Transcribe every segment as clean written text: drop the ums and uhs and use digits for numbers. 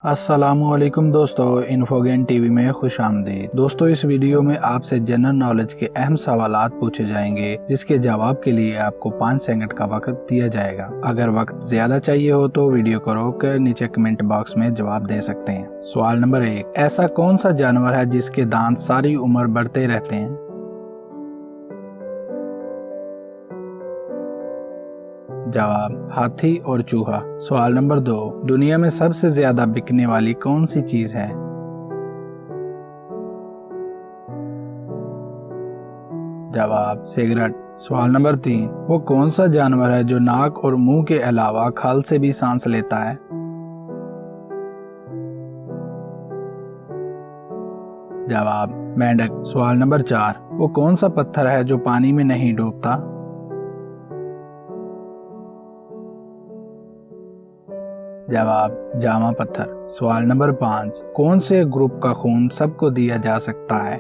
अस्सलामुअलैकुम दोस्तों, इन्फोगेन टीवी में खुश आमदीद। दोस्तों, इस वीडियो में आपसे जनरल नॉलेज के अहम सवालात पूछे जाएंगे, जिसके जवाब के लिए आपको 5 सेकंड का वक्त दिया जाएगा। अगर वक्त ज्यादा चाहिए हो तो वीडियो को रोककर नीचे कमेंट बॉक्स में जवाब दे सकते हैं। सवाल नंबर 1, ऐसा कौन सा जानवर है जिसके दांत सारी उम्र बढ़ते रहते हैं? जवाब, हाथी और चूहा। सवाल नंबर 2, दुनिया में सबसे ज्यादा बिकने वाली कौन सी चीज है? जवाब, सिगरेट। सवाल नंबर 3, वो कौन सा जानवर है जो नाक और मुंह के अलावा खाल से भी सांस लेता है? जवाब, मेंढक। सवाल नंबर 4, वो कौन सा पत्थर है जो पानी में नहीं डूबता? जवाब, जामा पत्थर। सवाल नंबर 5, कौन से ग्रुप का खून सबको दिया जा सकता है?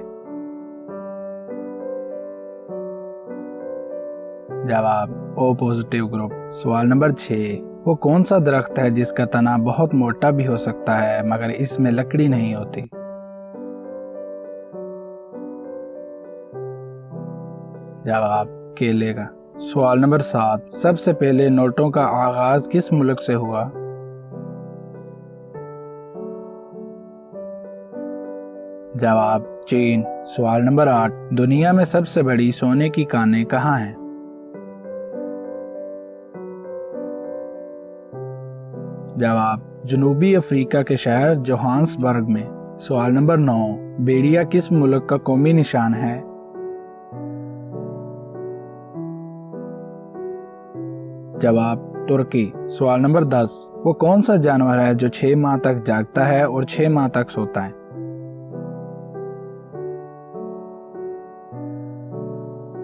जवाब, ओ पॉजिटिव ग्रुप। सवाल नंबर 6, वो कौन सा दरख्त है जिसका तना बहुत मोटा भी हो सकता है मगर इसमें लकड़ी नहीं होती? जवाब, केले का। सवाल नंबर 7, सबसे पहले नोटों का आगाज किस मुल्क से हुआ? जवाब, चीन। सवाल नंबर 8, दुनिया में सबसे बड़ी सोने की कानें कहाँ हैं? जवाब, जनूबी अफ्रीका के शहर जोहान्सबर्ग में। सवाल नंबर 9, भेड़िया किस मुल्क का कौमी निशान है? जवाब, तुर्की। सवाल नंबर 10, वो कौन सा जानवर है जो 6 माह तक जागता है और 6 माह तक सोता है?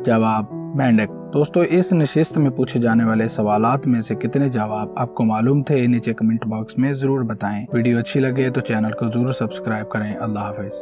जवाब, मेंढक। दोस्तों, इस नशिस्त में पूछे जाने वाले सवालात में से कितने जवाब आपको मालूम थे, नीचे कमेंट बॉक्स में जरूर बताएं। वीडियो अच्छी लगे तो चैनल को जरूर सब्सक्राइब करें। अल्लाह हाफिज।